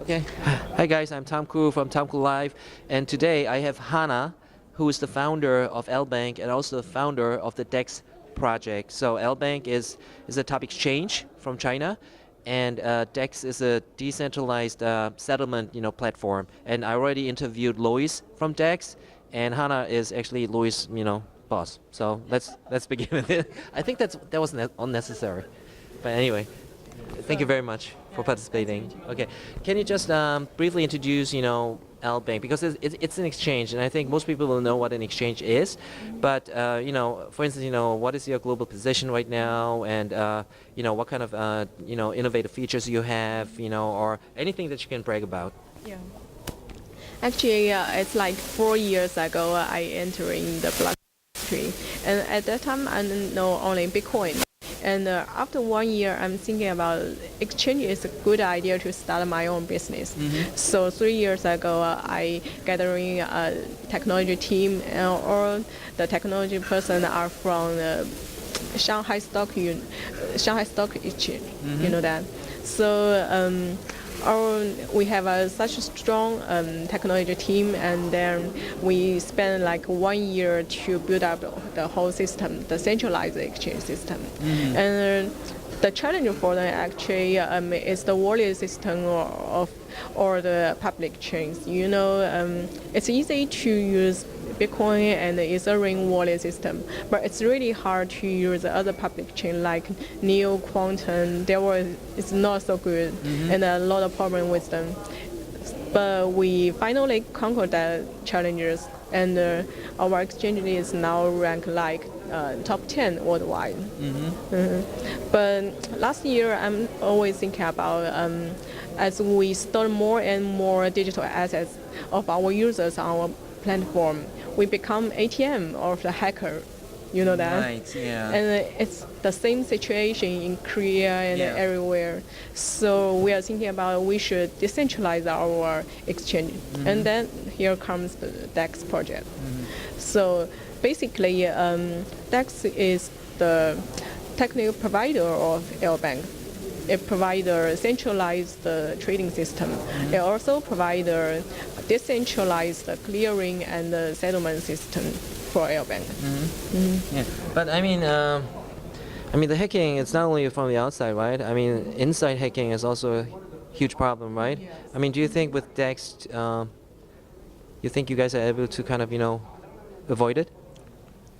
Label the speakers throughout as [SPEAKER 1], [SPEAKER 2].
[SPEAKER 1] Okay. Hi guys, I'm Tom Ku from TomKuLive, and today I have Hannah, who is the founder of LBank and also the founder of the DEX project. So LBank is a top exchange from China, and DEX is a decentralized settlement platform. And I already interviewed Lois from DEX, and Hannah is actually Lois boss. So let's begin with it. I think that was unnecessary, but anyway. Thank you very much for participating. Okay, can you just briefly introduce, LBank, because it's an exchange, and I think most people will know what an exchange is. But for instance, what is your global position right now, and what kind of innovative features you have, or anything that you can brag about.
[SPEAKER 2] Yeah. Actually, it's like 4 years ago I entered in the blockchain industry, and at that time I know only Bitcoin. And after 1 year, I'm thinking about exchange is a good idea to start my own business.
[SPEAKER 1] Mm-hmm.
[SPEAKER 2] So 3 years ago, I gathering a technology team, all the technology person are from Shanghai Stock Exchange.
[SPEAKER 1] Mm-hmm.
[SPEAKER 2] You know that. So. We have such a strong technology team, and then we spend like 1 year to build up the whole system, the centralized exchange system.
[SPEAKER 1] Mm-hmm.
[SPEAKER 2] And the challenge for them actually is the wallet system or the public chains. It's easy to use Bitcoin and the Ethereum wallet system, but it's really hard to use other public chain like Neo, Quantum. It's not so good,
[SPEAKER 1] mm-hmm.
[SPEAKER 2] and a lot of problem with them. But we finally conquered the challenges, and our exchange is now ranked like top 10 worldwide.
[SPEAKER 1] Mm-hmm.
[SPEAKER 2] Mm-hmm. But last year, I'm always thinking about as we store more and more digital assets of our users on our platform, we become ATM of the hacker. You know that?
[SPEAKER 1] Right, yeah.
[SPEAKER 2] And it's the same situation in Korea and everywhere. So we are thinking about we should decentralize our exchange.
[SPEAKER 1] Mm-hmm.
[SPEAKER 2] And then here comes the DEX project.
[SPEAKER 1] Mm-hmm.
[SPEAKER 2] So basically, DEX is the technical provider of LBank. It provides a centralized trading system.
[SPEAKER 1] Mm-hmm.
[SPEAKER 2] It also provides a decentralized clearing and settlement system for LBank.
[SPEAKER 1] Mm-hmm.
[SPEAKER 2] Mm-hmm.
[SPEAKER 1] Yeah, but I mean, the hacking, it's not only from the outside, right? I mean, inside hacking is also a huge problem, right?
[SPEAKER 2] Yes.
[SPEAKER 1] I mean, do you think with DEX, you think you guys are able to kind of, avoid it?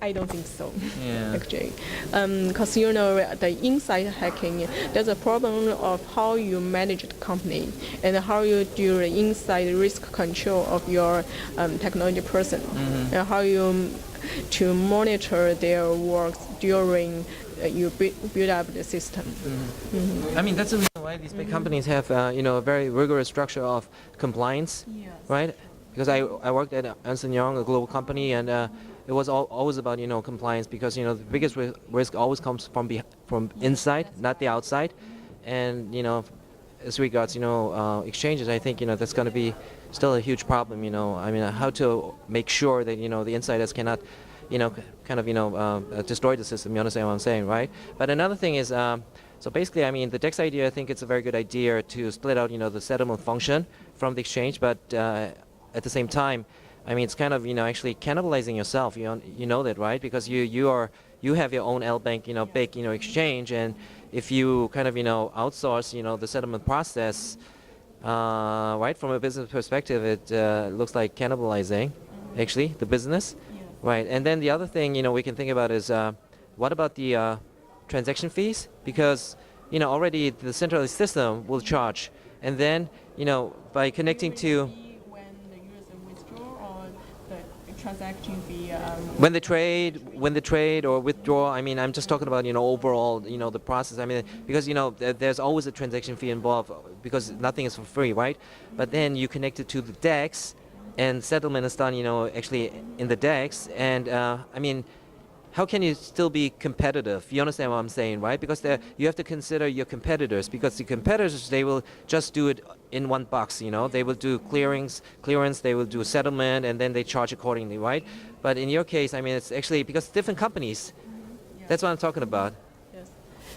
[SPEAKER 2] I don't think so,
[SPEAKER 1] Yeah.
[SPEAKER 2] actually. Because the inside hacking, there's a problem of how you manage the company and how you do the inside risk control of your technology person,
[SPEAKER 1] Mm-hmm.
[SPEAKER 2] and how you to monitor their work during you build up the system.
[SPEAKER 1] Mm-hmm.
[SPEAKER 2] Mm-hmm.
[SPEAKER 1] I mean, that's the reason why these big companies have, a very rigorous structure of compliance,
[SPEAKER 2] Yes.
[SPEAKER 1] right? Because I worked at Ernst & Young, a global company, and it was always about compliance, because the biggest risk always comes from inside, not the outside. And as regards exchanges, I think that's going to be still a huge problem. I mean, how to make sure that the insiders cannot destroy the system. You understand what I'm saying, right? But another thing is, so basically, I mean, the DEX idea, I think it's a very good idea to split out the settlement function from the exchange, but at the same time, I mean, it's kind of actually cannibalizing yourself. You know that, right? Because you have your own LBank big exchange, and if you kind of outsource the settlement process, right, from a business perspective, it looks like cannibalizing actually the business, right? And then the other thing we can think about is what about the transaction fees? Because already the centralized system will charge, and then by connecting to
[SPEAKER 2] transaction fee.
[SPEAKER 1] When they trade or withdraw, I mean, I'm just talking about overall the process. I mean, because there's always a transaction fee involved, because nothing is for free, right? But then you connect it to the DEX, and settlement is done actually in the DEX, and I mean, how can you still be competitive? You understand what I'm saying, right? Because you have to consider your competitors, because the competitors, they will just do it in one box, They will do clearance, they will do settlement, and then they charge accordingly, right? But in your case, I mean, it's actually because different companies.
[SPEAKER 2] Yes.
[SPEAKER 1] That's what I'm talking about.
[SPEAKER 2] Yes.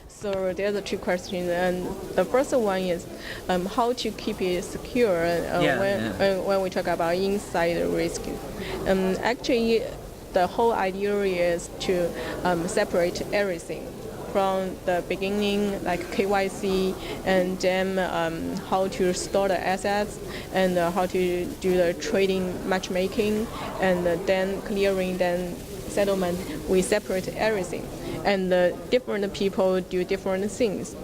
[SPEAKER 2] So there's the two questions, and the first one is how to keep it secure when we talk about inside risk. Actually, the whole idea is to separate everything from the beginning, like KYC, and then how to store the assets, and how to do the trading matchmaking, and then clearing, then settlement. We separate everything, and different people do different things.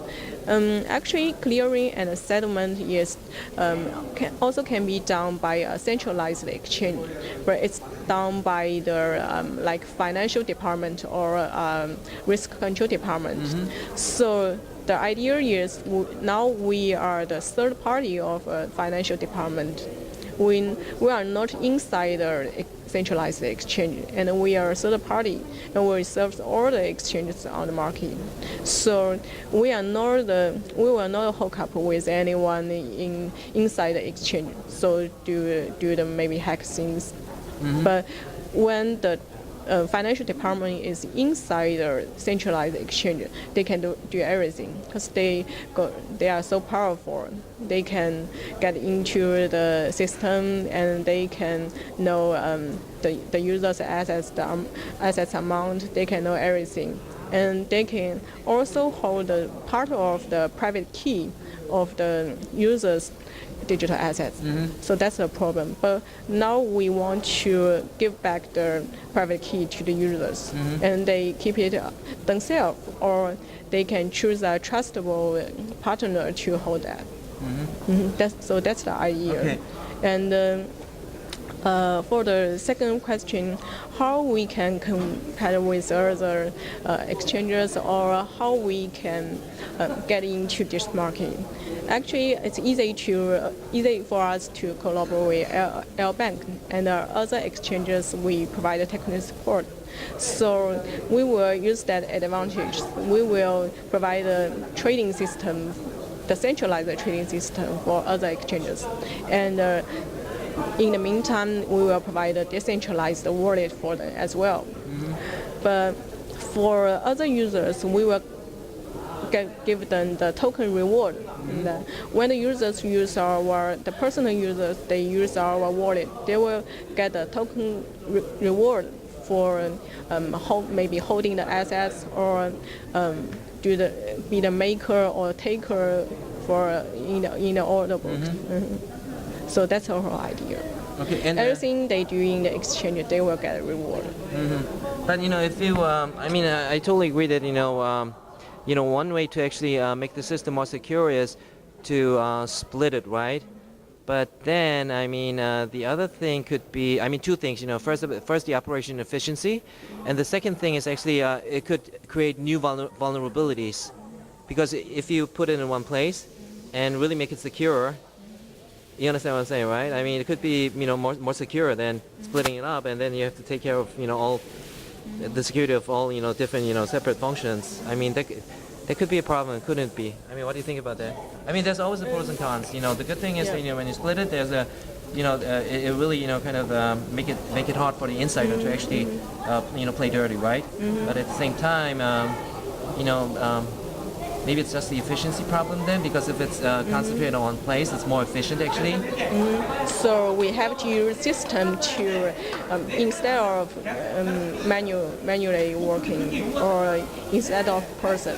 [SPEAKER 2] Actually, clearing and settlement is can be done by a centralized exchange, but it's done by the like financial department or risk control department. So the idea is now we are the third party of a financial department. We are not inside the centralized exchange, and we are a third party, and we serve all the exchanges on the market. So we will not hook up with anyone inside the exchange. So do the maybe hack things, but when the financial department is inside the centralized exchange, they can do everything because they are so powerful. They can get into the system, and they can know the user's assets, the assets amount. They can know everything, and they can also hold the part of the private key of the user's digital assets. So that's a problem. But now we want to give back the private key to the users, and they keep it themselves, or they can choose a trustable partner to hold that. That's the idea.
[SPEAKER 1] Okay.
[SPEAKER 2] And for the second question, how we can compare with other exchanges, or how we can get into this market. Actually, it's easy for us to collaborate with LBank and other exchanges. We provide technical support. So we will use that advantage. We will provide a trading system, the centralized trading system for other exchanges. And in the meantime, we will provide a decentralized wallet for them as well. But for other users, we will give them the token reward. And when the users use the personal users, they use our wallet, they will get a token reward for maybe holding the assets, or be the maker or taker for in the order book. So that's our whole idea.
[SPEAKER 1] Okay, and
[SPEAKER 2] everything they do in the exchange, they will get a reward.
[SPEAKER 1] But if you, I totally agree that one way to actually make the system more secure is to split it, right? But then, the other thing could be, two things. First the operation efficiency, and the second thing is actually it could create new vulnerabilities, because if you put it in one place and really make it secure, you understand what I'm saying, right? It could be more secure than splitting it up, and then you have to take care of all the security of all different separate functions. That could be a problem, couldn't it be? What do you think about that? There's always the pros and cons. The good thing is that, when you split it, there's a it really kind of make it hard for the insider to actually play dirty, right? But at the same time, maybe it's just the efficiency problem then, because if it's concentrated on one place, it's more efficient actually.
[SPEAKER 2] So we have to use system to instead of manually working, or instead of person.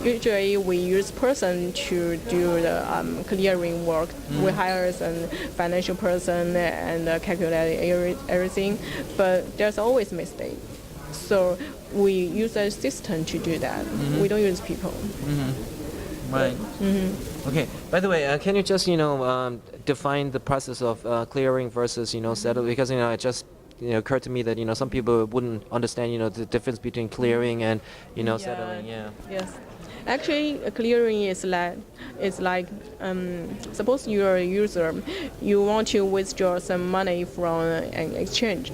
[SPEAKER 2] Usually we use person to do the clearing work. We hire a financial person and calculate everything, but there's always mistake. So we use a system to do that. We don't use people.
[SPEAKER 1] Right. Okay. By the way, can you just define the process of clearing versus settle? Because it just occurred to me that some people wouldn't understand the difference between clearing and settling. Yeah.
[SPEAKER 2] Yes. Actually, clearing is like suppose you are a user, you want to withdraw some money from an exchange.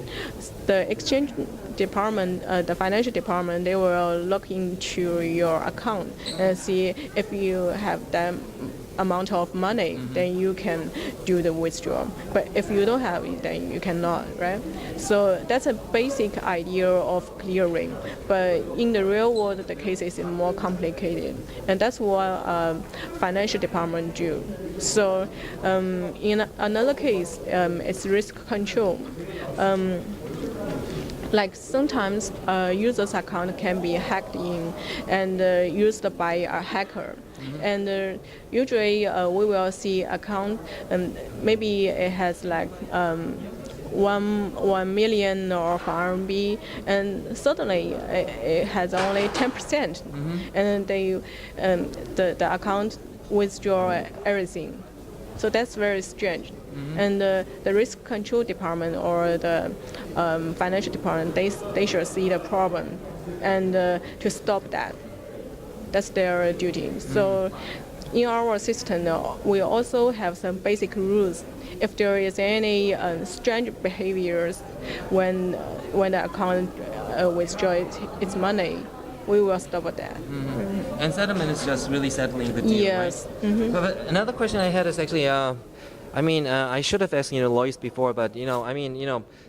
[SPEAKER 2] The exchange department, the financial department, they will look into your account and see if you have that amount of money, then you can do the withdrawal. But if you don't have it, then you cannot, right? So that's a basic idea of clearing. But in the real world, the case is more complicated, and that's what financial department do. So in another case, it's risk control. Like sometimes user's account can be hacked in and used by a hacker. And usually we will see account, maybe it has like 1 million of RMB, and suddenly it has only 10%, and the account withdraw everything. So that's very strange. And the risk control department or the financial department, they should see the problem and to stop that. That's their duty. So in our system, we also have some basic rules. If there is any strange behaviors when the account withdraws its money, we will stop that.
[SPEAKER 1] And settlement is just really settling the deal,
[SPEAKER 2] Yes.
[SPEAKER 1] right? But another question I had is actually, I should have asked lawyers before, but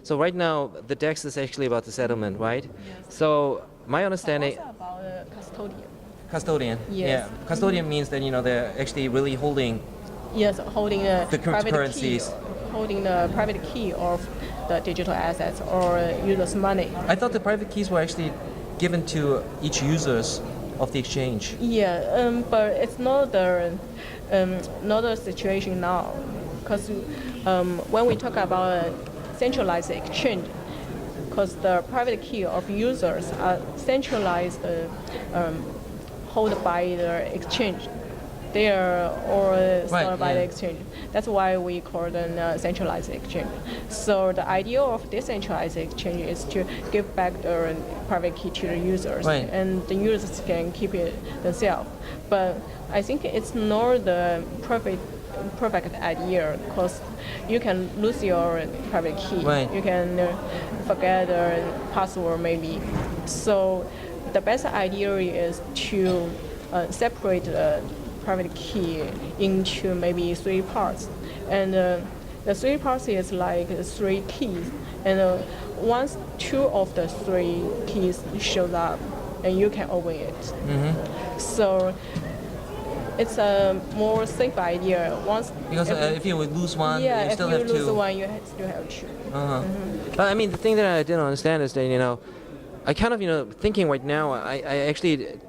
[SPEAKER 1] so right now the DEX is actually about the settlement, right?
[SPEAKER 2] Yes.
[SPEAKER 1] So my understanding,
[SPEAKER 2] Also about custodian.
[SPEAKER 1] custodian.
[SPEAKER 2] Yes.
[SPEAKER 1] Yeah, custodian means that they're actually really holding.
[SPEAKER 2] Yes, holding
[SPEAKER 1] The
[SPEAKER 2] private
[SPEAKER 1] cryptocurrencies.
[SPEAKER 2] key, holding the private key of the digital assets or users' money.
[SPEAKER 1] I thought the private keys were actually given to each users of the exchange.
[SPEAKER 2] Yeah, but it's not the situation now, because when we talk about centralized exchange, because the private key of users are centralized, held by the exchange. They are all stored by the exchange. That's why we call them centralized exchange. So the idea of decentralized exchange is to give back the private key to the users, and the users can keep it themselves. But I think it's not the perfect idea, because you can lose your private key. You can forget the password maybe. So the best idea is to separate the private key into maybe 3 parts, and the 3 parts is like 3 keys, and once 2 of the 3 keys shows up, and you can open it. So it's a more safe idea.
[SPEAKER 1] Because if you would lose one, you still have 2.
[SPEAKER 2] If you lose one, you still have 2.
[SPEAKER 1] But I mean, the thing that I didn't understand is that I kind of thinking right now. I actually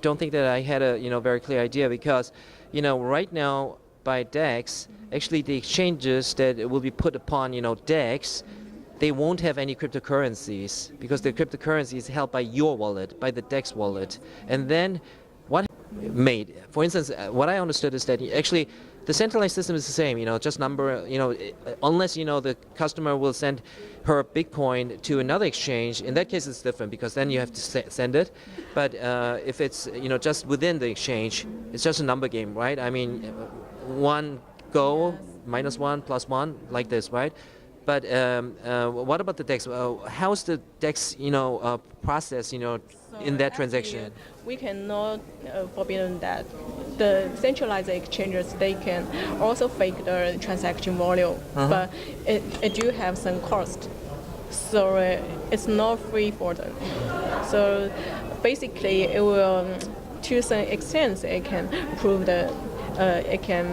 [SPEAKER 1] don't think that I had a very clear idea, because right now by DEX, actually the exchanges that will be put upon DEX, they won't have any cryptocurrencies, because the cryptocurrency is held by your wallet, by the DEX wallet. And then what made, for instance, what I understood is that actually the centralized system is the same, just number, unless the customer will send her Bitcoin to another exchange. In that case, it's different, because then you have to send it. But if it's just within the exchange, it's just a number game, right? I mean, 1 go, -1 +1, like this, right? But what about the DEX? How's the DEX, process, in that transaction?
[SPEAKER 2] We cannot forbid that. The centralized exchanges, they can also fake the transaction volume, but it do have some cost. So it's not free for them. So basically, it will, to some extent, it can prove that it can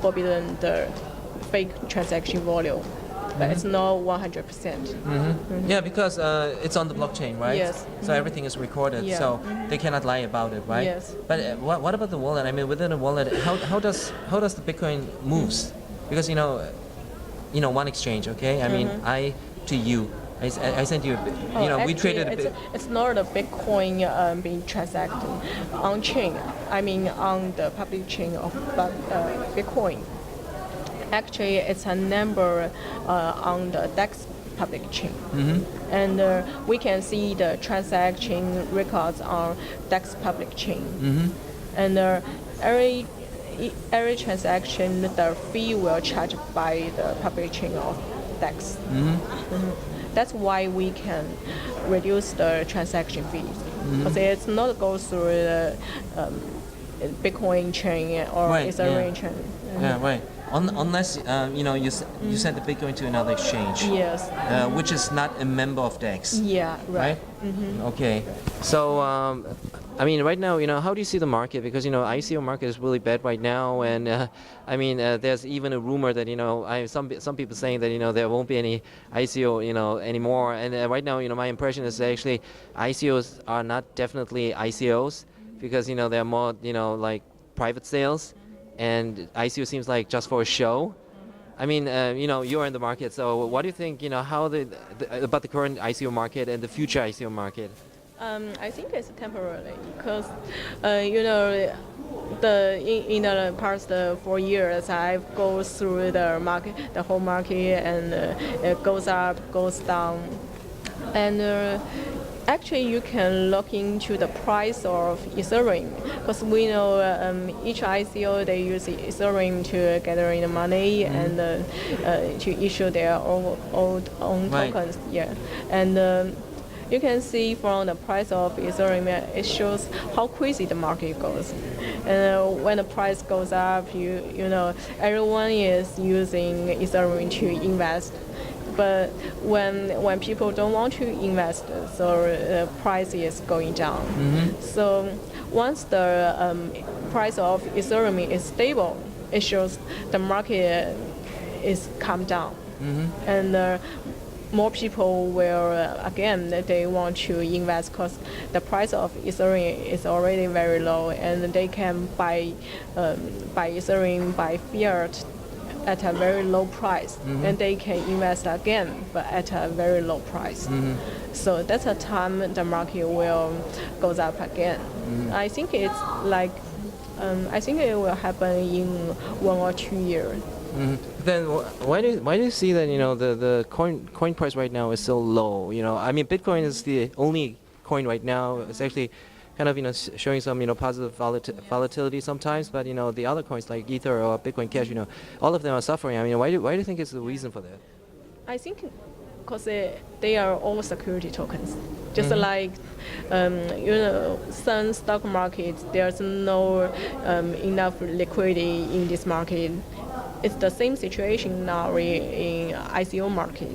[SPEAKER 2] forbid the fake transaction volume. But it's not 100%.
[SPEAKER 1] Yeah, because it's on the blockchain, right?
[SPEAKER 2] Yes.
[SPEAKER 1] So everything is recorded, so they cannot lie about it, right?
[SPEAKER 2] Yes.
[SPEAKER 1] But what about the wallet? I mean, within a wallet, how does the Bitcoin moves? Because one exchange, okay? I mean, I to you, I sent you, we traded a bit.
[SPEAKER 2] It's not a Bitcoin being transacted on chain. I mean, on the public chain of Bitcoin. Actually, it's a number on the DEX public chain. And we can see the transaction records on DEX public chain. And every transaction, the fee will charge by the public chain of DEX. That's why we can reduce the transaction fees. Because it's not go through the Bitcoin chain or
[SPEAKER 1] Right,
[SPEAKER 2] Ethereum
[SPEAKER 1] yeah.
[SPEAKER 2] chain.
[SPEAKER 1] Yeah, right. Unless you send the Bitcoin to another exchange,
[SPEAKER 2] Yes.
[SPEAKER 1] which is not a member of DEX,
[SPEAKER 2] Yeah, right.
[SPEAKER 1] right? Okay. So I mean, right now, how do you see the market? Because ICO market is really bad right now, and I mean, there's even a rumor that some people saying that there won't be any ICO anymore. And right now, my impression is that actually ICOs are not definitely ICOs because they're more like private sales, and ICO seems like just for a show. I mean, you're in the market, so what do you think? How about the current ICO market and the future ICO market?
[SPEAKER 2] I think it's temporary because, you know, in the past 4 years, I've go through the market, the whole market, and it goes up, goes down, and actually you can look into the price of Ethereum because we know each ICO they use Ethereum to gather in the money and to issue their own
[SPEAKER 1] Right.
[SPEAKER 2] tokens. Yeah, and. You can see from the price of Ethereum, it shows how crazy the market goes. And when the price goes up, you know everyone is using Ethereum to invest. But when people don't want to invest, so the price is going down. So once the price of Ethereum is stable, it shows the market is calm down, and more people will again they want to invest because the price of Ethereum is already very low, and they can buy Ethereum by fiat at a very low price, and they can invest again but at a very low price. So that's a time the market will goes up again. I think it's like I think it will happen in 1 or 2 years.
[SPEAKER 1] Then why do you see that the coin price right now is so low? I mean, Bitcoin is the only coin right now. It's actually kind of showing some positive volatility sometimes, but the other coins like Ether or Bitcoin Cash, all of them are suffering. I mean, why do you think it's the reason for that?
[SPEAKER 2] I think because they are all security tokens. Just like, some stock markets, there's no enough liquidity in this market. It's the same situation now in ICO market.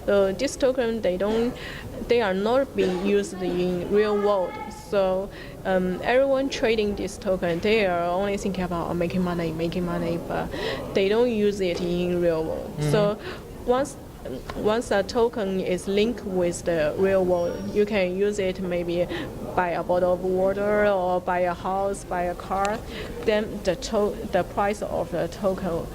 [SPEAKER 2] So this token, they are not being used in real world. So everyone trading this token, they are only thinking about making money, but they don't use it in real world. So once a token is linked with the real world, you can use it maybe buy a bottle of water or buy a house, buy a car. Then the price of the token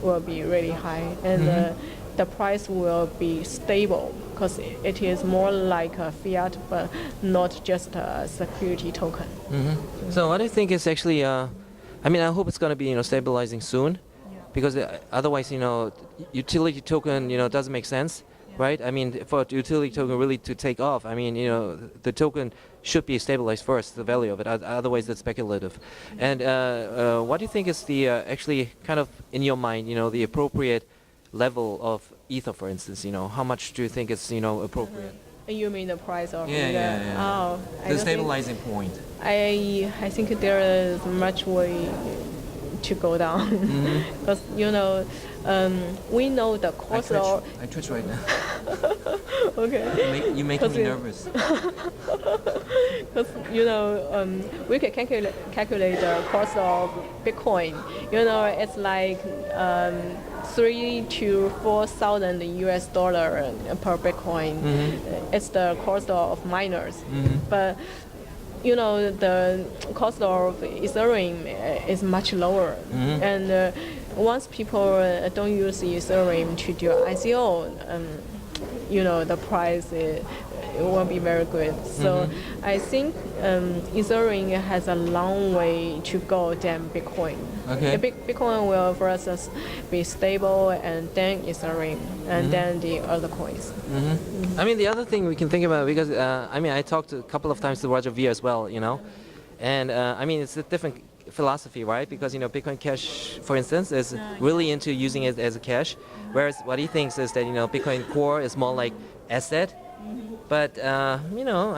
[SPEAKER 2] will be really high, and the price will be stable because it is more like a fiat, but not just a security token.
[SPEAKER 1] So what I think is actually, I mean, I hope it's going to be stabilizing soon, because otherwise utility token doesn't make sense, right? I mean, for a utility token really to take off, I mean the token should be stabilized first, the value of it. Otherwise, it's speculative. And what do you think is the actually kind of in your mind, the appropriate level of Ether, for instance? How much do you think is appropriate?
[SPEAKER 2] You mean the price of
[SPEAKER 1] Yeah,
[SPEAKER 2] Ether?
[SPEAKER 1] yeah, yeah.
[SPEAKER 2] Oh,
[SPEAKER 1] The stabilizing point.
[SPEAKER 2] I think there is much way to go down because we know the cost of
[SPEAKER 1] I twitch right now.
[SPEAKER 2] okay.
[SPEAKER 1] You're making me nervous.
[SPEAKER 2] Because we can calculate the cost of Bitcoin. It's like 3 to 4,000 US dollar per Bitcoin. It's the cost of miners, but the cost of Ethereum is much lower, and once people don't use Ethereum to do ICO, the price it won't be very good. So I think Ethereum has a long way to go than Bitcoin.
[SPEAKER 1] Okay.
[SPEAKER 2] Bitcoin will first be stable, and then Ethereum, and then the other coins.
[SPEAKER 1] I mean, the other thing we can think about, because I mean, I talked a couple of times to Roger V as well, and I mean, it's a different philosophy, right? Because Bitcoin Cash, for instance, is really into using it as a cash, whereas what he thinks is that Bitcoin Core is more like asset. But I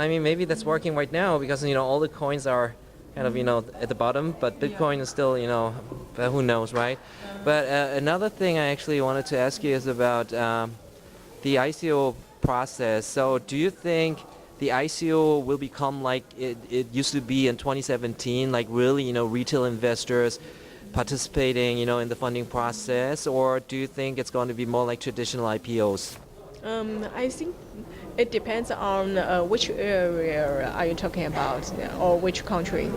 [SPEAKER 1] mean, maybe that's working right now because all the coins are kind of at the bottom, but Bitcoin is still who knows, right? But another thing I actually wanted to ask you is about the ICO process. So do you think the ICO will become like it used to be in 2017, like really retail investors participating in the funding process, or do you think it's going to be more like traditional IPOs?
[SPEAKER 2] I think it depends on which area are you talking about, or which country,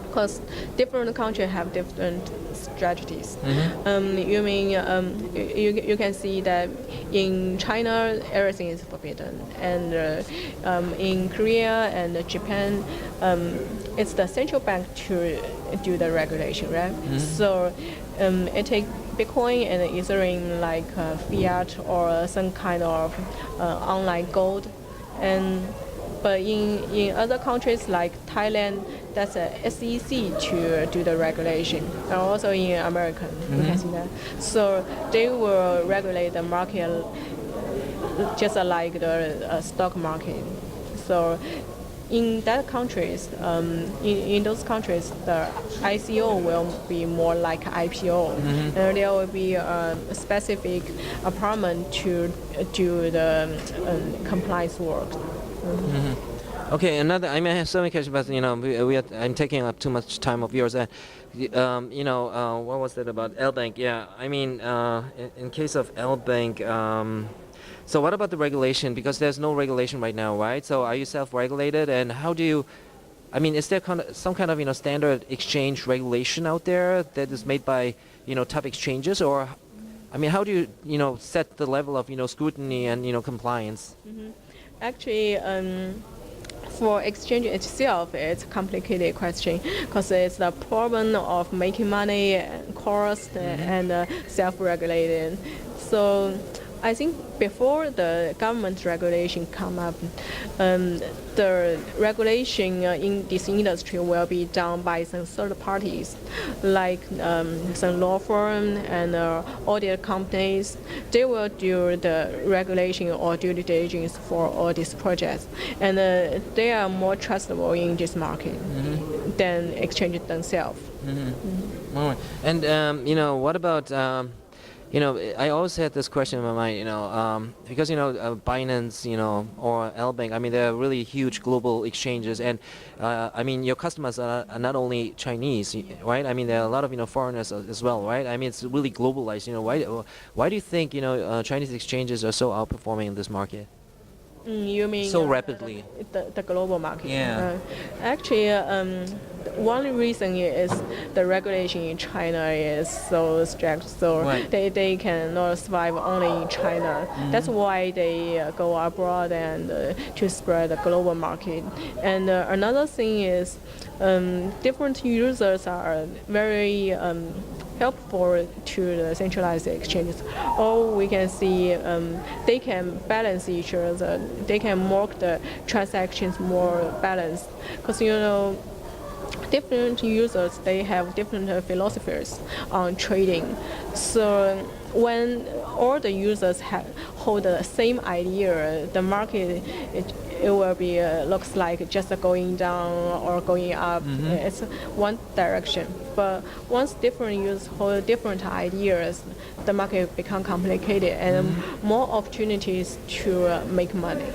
[SPEAKER 2] because different countries have different strategies. You mean you can see that in China everything is forbidden, and in Korea and Japan it's the central bank to do the regulation, right? So it takes Bitcoin and Ethereum like fiat or some kind of online gold, but in other countries like Thailand, that's a SEC to do the regulation, and also in America, you can see that. So they will regulate the market just like the stock market. So in that countries, in those countries, the ICO will be more like IPO, and there will be a specific apartment to do the compliance work.
[SPEAKER 1] Okay, I may have so many questions, but I'm taking up too much time of yours. What was that about LBank? Yeah, I mean, in case of LBank, so what about the regulation? Because there's no regulation right now, right? So are you self-regulated, and how do you? I mean, is there some kind of standard exchange regulation out there that is made by top exchanges, or I mean, how do you set the level of scrutiny and compliance?
[SPEAKER 2] Actually, for exchange itself, it's a complicated question because it's the problem of making money, cost, and self-regulated. So I think before the government regulation come up, the regulation in this industry will be done by some third parties, like some law firm and audit companies. They will do the regulation or due diligence for all these projects, and they are more trustable in this market than exchanges themselves.
[SPEAKER 1] And what about? I always had this question in my mind, because Binance, or LBank. I mean, they're really huge global exchanges, and I mean, your customers are not only Chinese, right? I mean, there are a lot of foreigners as well, right? I mean, it's really globalized. Why do you think Chinese exchanges are so outperforming in this market?
[SPEAKER 2] You mean
[SPEAKER 1] so rapidly?
[SPEAKER 2] The global market?
[SPEAKER 1] Yeah.
[SPEAKER 2] Actually, one reason is the regulation in China is so strict, so
[SPEAKER 1] Right.
[SPEAKER 2] they cannot survive only in China. That's why they go abroad and to spread the global market. And another thing is different users are very helpful to the centralized exchanges. Or we can see they can balance each other. They can make the transactions more balanced. Because different users, they have different philosophies on trading. So when all the users hold the same idea, the market it will be looks like just going down or going up. It's one direction. But once different users hold different ideas, the market become complicated and more opportunities to make money.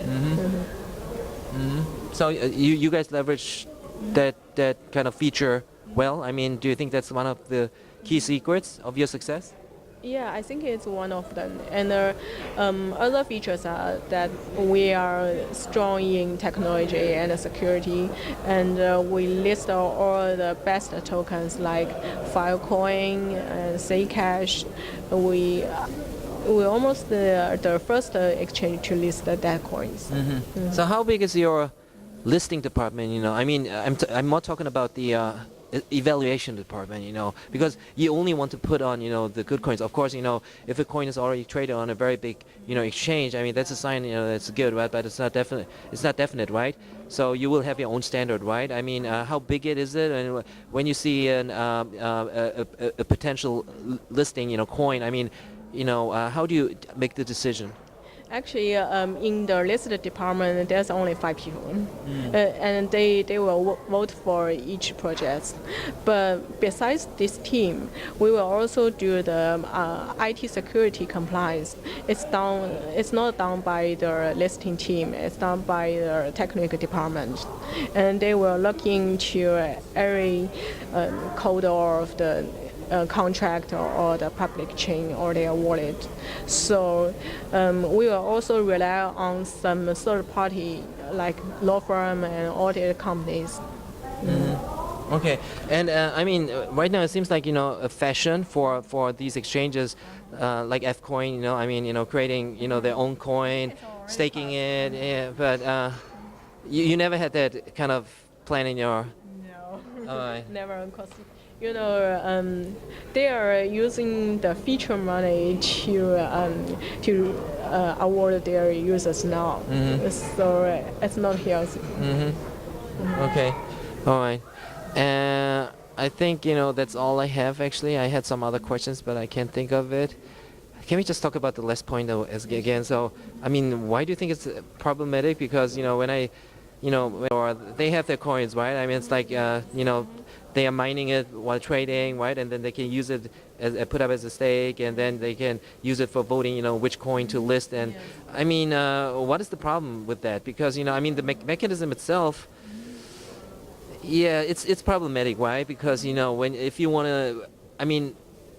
[SPEAKER 1] So you guys leverage that kind of feature well? I mean, do you think that's one of the key secrets of your success?
[SPEAKER 2] Yeah, I think it's one of them. And other features are that we are strong in technology and security, and we list all the best tokens like Filecoin and Zcash. We almost the first exchange to list that coins.
[SPEAKER 1] So how big is your listing department? I mean, I'm more talking about the evaluation department, because you only want to put on, the good coins. Of course, if a coin is already traded on a very big, exchange, I mean, that's a sign, that's good, right? But it's not definite. It's not definite, right? So you will have your own standard, right? I mean, how big is it? And when you see a potential listing, coin, I mean, how do you make the decision?
[SPEAKER 2] Actually, in the listed department, there's only 5 people, and they will vote for each project. But besides this team, we will also do the IT security compliance. It's not done by the listing team. It's done by the technical department, and they will look into every code of the contract or the public chain or their wallet. So we will also rely on some third party like law firm and audit companies.
[SPEAKER 1] Okay, and I mean, right now it seems like a fashion for these exchanges, like Fcoin. I mean, creating their own coin, staking it. Yeah, but you never had that kind of plan in your.
[SPEAKER 2] No, never. Because they are using the feature money to award their users now. So it's not healthy.
[SPEAKER 1] Okay, all right. I think that's all I have. Actually, I had some other questions, but I can't think of it. Can we just talk about the last point again? So, I mean, why do you think it's problematic? Because when I, or they have their coins, right? I mean, it's like they are mining it while trading, right? And then they can use it put up as a stake, and then they can use it for voting, which coin to list. And I mean, what is the problem with that? Because I mean, the mechanism itself. Yeah, it's problematic, right? Because if you want to, I mean,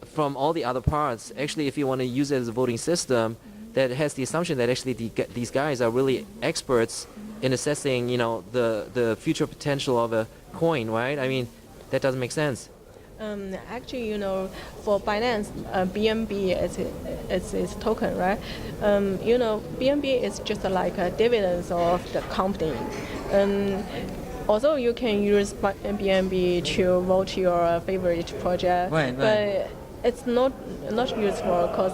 [SPEAKER 1] from all the other parts, actually, if you want to use it as a voting system, that has the assumption that actually these guys are really experts in assessing, the future potential of a coin, right? I mean, that doesn't make sense.
[SPEAKER 2] Actually, for Binance, BNB is its token, right? BNB is just like a dividends of the company. Although you can use BNB to vote your favorite project,
[SPEAKER 1] Right.
[SPEAKER 2] But it's not useful because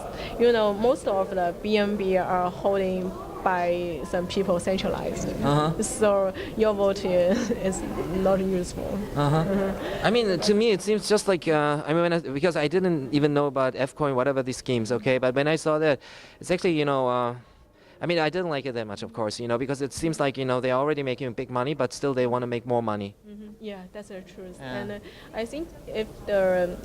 [SPEAKER 2] most of the BNB are holding by some people centralized. So your vote is not useful.
[SPEAKER 1] I mean, to me, it seems just like I mean, because I didn't even know about Fcoin, whatever these schemes. Okay, but when I saw that, it's actually I mean, I didn't like it that much, of course, because it seems like they're already making big money, but still they want to make more money.
[SPEAKER 2] Yeah, that's the truth. Yeah. And I think if the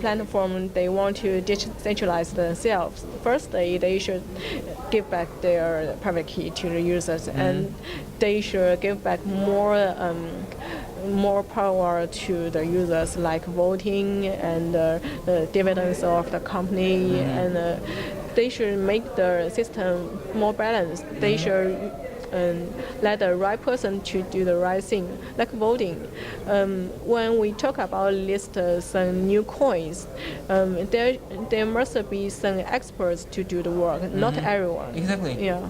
[SPEAKER 2] platform they want to decentralize themselves, firstly they should give back their private key to the users, and they should give back more power to the users, like voting and the dividends of the company, and they should make the system more balanced. They should let the right person to do the right thing, like voting. When we talk about list some new coins, there must be some experts to do the work, not everyone.
[SPEAKER 1] Exactly.
[SPEAKER 2] Yeah.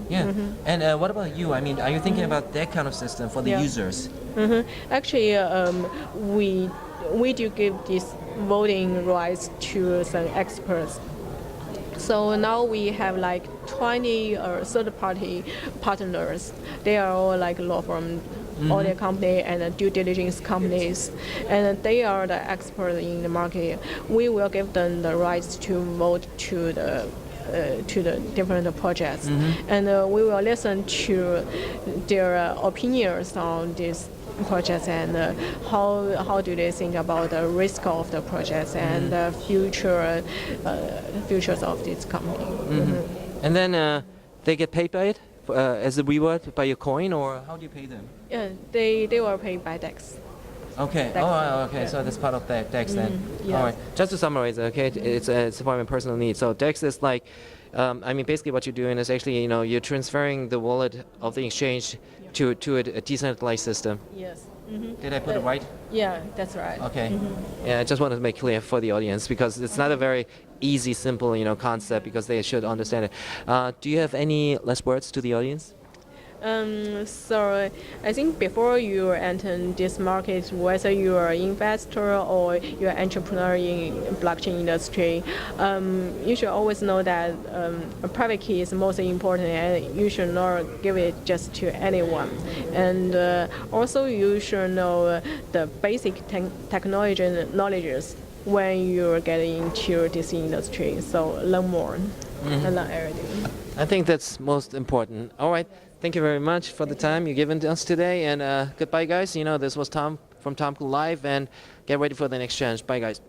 [SPEAKER 1] And what about you? I mean, are you thinking about that kind of system for the users?
[SPEAKER 2] Actually, we do give this voting rights to some experts. So now we have like 20 third-party partners. They are all like law firm, audit company, and due diligence companies, and they are the experts in the market. We will give them the rights to vote to the different projects, and we will listen to their opinions on this projects and how do they think about the risk of the projects and the futures of this company.
[SPEAKER 1] And then they get paid by it as a reward by your coin, or how do you pay them?
[SPEAKER 2] Yeah, they were paid by DEX.
[SPEAKER 1] Okay.
[SPEAKER 2] DEX.
[SPEAKER 1] Okay. So that's part of that DEX then.
[SPEAKER 2] Yes.
[SPEAKER 1] All right. Just to summarize, okay, it's for my personal needs. So DEX is like, I mean, basically what you're doing is actually, you're transferring the wallet of the exchange to a decentralized system.
[SPEAKER 2] Yes.
[SPEAKER 1] Did I put it right?
[SPEAKER 2] Yeah, that's right.
[SPEAKER 1] Okay. Yeah, I just wanted to make clear for the audience because it's not a very easy, simple, concept because they should understand it. Do you have any last words to the audience?
[SPEAKER 2] So I think before you enter this market, whether you are an investor or you're an entrepreneur in blockchain industry, you should always know that a private key is most important, and you should not give it just to anyone. And also you should know the basic technology knowledges when you're getting into this industry. So learn more and learn everything.
[SPEAKER 1] I think that's most important. All right. Thank you very much for the time you've given to us today. And goodbye, guys. This was Tom from TomKuLive, and get ready for the next challenge. Bye, guys.